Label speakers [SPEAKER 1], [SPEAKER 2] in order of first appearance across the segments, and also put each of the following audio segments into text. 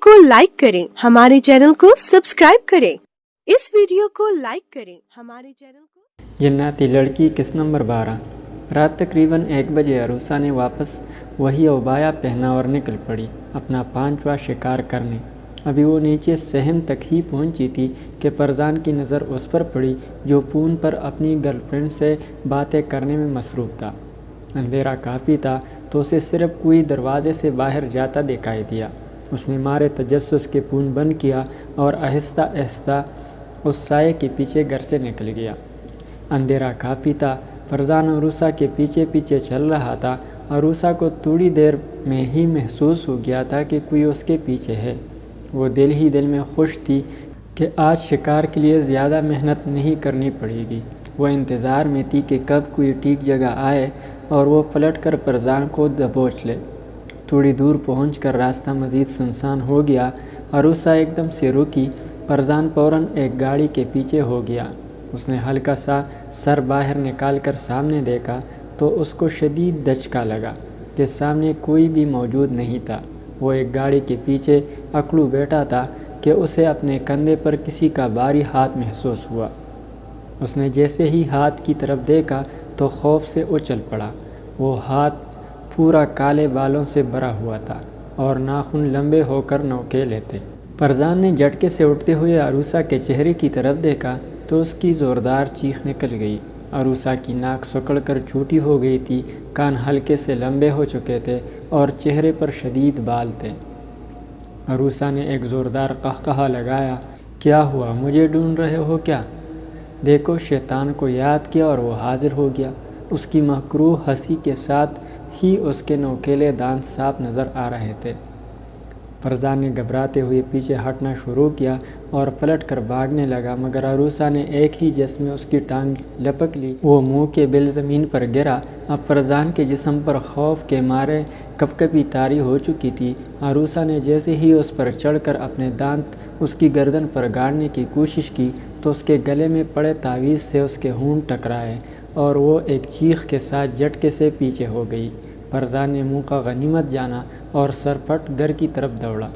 [SPEAKER 1] کو لائک کریں، ہمارے چینل کو سبسکرائب کریں، اس ویڈیو کو لائک کریں، ہمارے چینل کو۔
[SPEAKER 2] جناتی لڑکی قسط نمبر 12۔ رات تقریباً 1 بجے عروسہ نے واپس وہی اوبایا پہنا اور نکل پڑی اپنا 5واں شکار کرنے۔ ابھی وہ نیچے صحن تک ہی پہنچی تھی کہ فرزان کی نظر اس پر پڑی جو فون پر اپنی گرل فرینڈ سے باتیں کرنے میں مصروف تھا۔ اندھیرا کافی تھا تو اسے صرف کوئی دروازے سے باہر جاتا دکھائی دیا۔ اس نے مارے تجسس کے فون بند کیا اور آہستہ آہستہ اس سائے کے پیچھے گھر سے نکل گیا۔ اندھیرا کافی تھا، فرزان عروسہ کے پیچھے پیچھے چل رہا تھا۔ عروسہ کو تھوڑی دیر میں ہی محسوس ہو گیا تھا کہ کوئی اس کے پیچھے ہے۔ وہ دل ہی دل میں خوش تھی کہ آج شکار کے لیے زیادہ محنت نہیں کرنی پڑے گی۔ وہ انتظار میں تھی کہ کب کوئی ٹھیک جگہ آئے اور وہ پلٹ کر فرزان کو دبوچ لے۔ تھوڑی دور پہنچ کر راستہ مزید سنسان ہو گیا۔ عروسہ ایک دم سے رکی۔ فرزان فوراً ایک گاڑی کے پیچھے ہو گیا۔ اس نے ہلکا سا سر باہر نکال کر سامنے دیکھا تو اس کو شدید دھچکا لگا کہ سامنے کوئی بھی موجود نہیں تھا۔ وہ ایک گاڑی کے پیچھے اکڑو بیٹھا تھا کہ اسے اپنے کندھے پر کسی کا بھاری ہاتھ محسوس ہوا۔ اس نے جیسے ہی ہاتھ کی طرف دیکھا تو خوف سے اچھل پڑا۔ وہ ہاتھ پورا کالے بالوں سے بھرا ہوا تھا اور ناخن لمبے ہو کر نوکیلے تھے۔ فرزان نے جھٹکے سے اٹھتے ہوئے عروسہ کے چہرے کی طرف دیکھا تو اس کی زوردار چیخ نکل گئی۔ عروسہ کی ناک سکڑ کر چھوٹی ہو گئی تھی، کان ہلکے سے لمبے ہو چکے تھے اور چہرے پر شدید بال تھے۔ عروسہ نے ایک زوردار قہقہہ لگایا۔ کیا ہوا؟ مجھے ڈھونڈ رہے ہو کیا؟ دیکھو، شیطان کو یاد کیا اور وہ حاضر ہو گیا۔ اس کی مکروہ ہنسی کے ساتھ ہی اس کے نوکیلے دانت صاف نظر آ رہے تھے۔ فرزان نے گھبراتے ہوئے پیچھے ہٹنا شروع کیا اور پلٹ کر بھاگنے لگا، مگر عروسہ نے ایک ہی جس میں اس کی ٹانگ لپک لی۔ وہ منہ کے بل زمین پر گرا۔ اب فرزان کے جسم پر خوف کے مارے کپکپی طاری ہو چکی تھی۔ عروسہ نے جیسے ہی اس پر چڑھ کر اپنے دانت اس کی گردن پر گاڑنے کی کوشش کی تو اس کے گلے میں پڑے تعویذ سے اس کے ہونٹ ٹکرائے اور وہ ایک چیخ کے ساتھ جھٹکے سے پیچھے ہو گئی۔ فرزان نے موقع غنیمت جانا اور سرپٹ گھر کی طرف دوڑا۔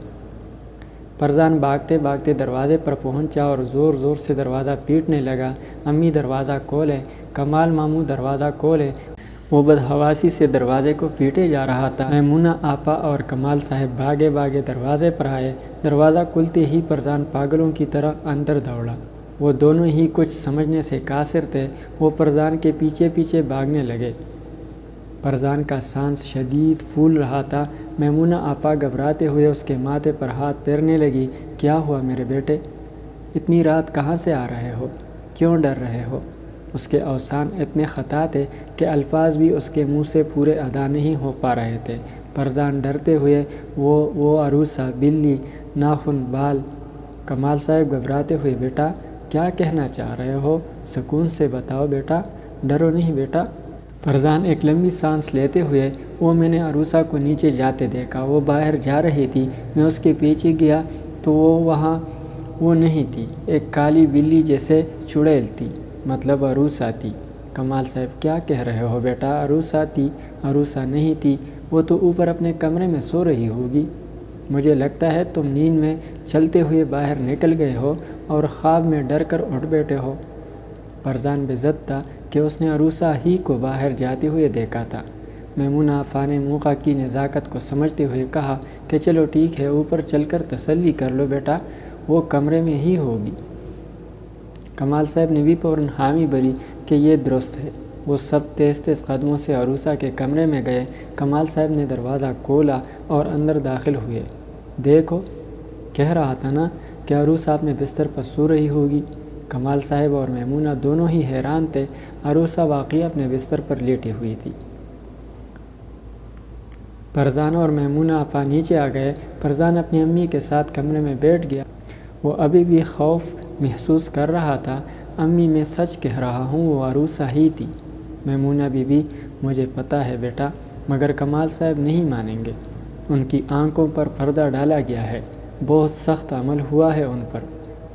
[SPEAKER 2] فرزان بھاگتے بھاگتے دروازے پر پہنچا اور زور زور سے دروازہ پیٹنے لگا۔ امی دروازہ کھولیں، کمال ماموں دروازہ کھولیں۔ وہ بدحواسی سے دروازے کو پیٹے جا رہا تھا۔ میمونہ آپا اور کمال صاحب بھاگے بھاگے دروازے پر آئے۔ دروازہ کھلتے ہی فرزان پاگلوں کی طرح اندر دوڑا۔ وہ دونوں ہی کچھ سمجھنے سے قاصر تھے۔ وہ فرزان کے پیچھے پیچھے بھاگنے لگے۔ فرزان کا سانس شدید پھول رہا تھا۔ میمونہ آپا گھبراتے ہوئے اس کے ماتھے پر ہاتھ پھیرنے لگی۔ کیا ہوا میرے بیٹے؟ اتنی رات کہاں سے آ رہے ہو؟ کیوں ڈر رہے ہو؟ اس کے اوسان اتنے خطا تھے کہ الفاظ بھی اس کے منہ سے پورے ادا نہیں ہو پا رہے تھے۔ فرزان ڈرتے ہوئے وہ عروسہ، بلی، ناخن، بال۔ کمال صاحب گھبراتے ہوئے، بیٹا کیا کہنا چاہ رہے ہو؟ سکون سے بتاؤ بیٹا، ڈرو نہیں بیٹا۔ فرزان ایک لمبی سانس لیتے ہوئے، میں نے عروسہ کو نیچے جاتے دیکھا، وہ باہر جا رہی تھی، میں اس کے پیچھے گیا تو وہ نہیں تھی، ایک کالی بلی جیسے چڑیل تھی، مطلب عروسہ تھی۔ کمال صاحب کیا کہہ رہے ہو بیٹا؟ عروسہ تھی؟ عروسہ نہیں تھی، وہ تو اوپر اپنے کمرے میں سو رہی ہوگی۔ مجھے لگتا ہے تم نیند میں چلتے ہوئے باہر نکل گئے ہو اور خواب میں ڈر کر اٹھ بیٹھے ہو۔ فرزان بے ضد تھا کہ اس نے عروسہ ہی کو باہر جاتے ہوئے دیکھا تھا۔ میمونہ آپا نے موقع کی نزاکت کو سمجھتے ہوئے کہا کہ چلو ٹھیک ہے، اوپر چل کر تسلی کر لو بیٹا، وہ کمرے میں ہی ہوگی۔ کمال صاحب نے بھی فوراً حامی بھری کہ یہ درست ہے۔ وہ سب تیز تیز قدموں سے عروسہ کے کمرے میں گئے۔ کمال صاحب نے دروازہ کھولا اور اندر داخل ہوئے۔ دیکھو، کہہ رہا تھا نا کہ عروسہ اپنے بستر پر سو رہی ہوگی۔ کمال صاحب اور میمونہ دونوں ہی حیران تھے۔ عروسہ واقعی اپنے بستر پر لیٹی ہوئی تھی۔ فرزان اور میمونہ آپا نیچے آ گئے۔ فرزان اپنی امی کے ساتھ کمرے میں بیٹھ گیا۔ وہ ابھی بھی خوف محسوس کر رہا تھا۔ امی میں سچ کہہ رہا ہوں، وہ عروسہ ہی تھی۔ میمونہ بی بی مجھے پتہ ہے بیٹا، مگر کمال صاحب نہیں مانیں گے۔ ان کی آنکھوں پر پردہ ڈالا گیا ہے، بہت سخت عمل ہوا ہے ان پر۔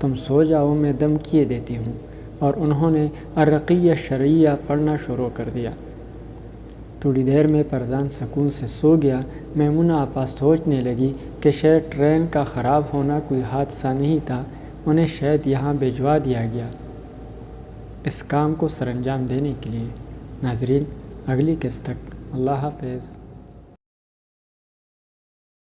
[SPEAKER 2] تم سو جاؤ، میں دم کیے دیتی ہوں۔ اور انہوں نے الرقیہ شرعیہ پڑھنا شروع کر دیا۔ تھوڑی دیر میں فرزان سکون سے سو گیا۔ میمونہ آپا سوچنے لگی کہ شاید ٹرین کا خراب ہونا کوئی حادثہ نہیں تھا، انہیں شاید یہاں بھجوا دیا گیا اس کام کو سر انجام دینے کے لیے۔ ناظرین، اگلی قسط تک اللہ حافظ۔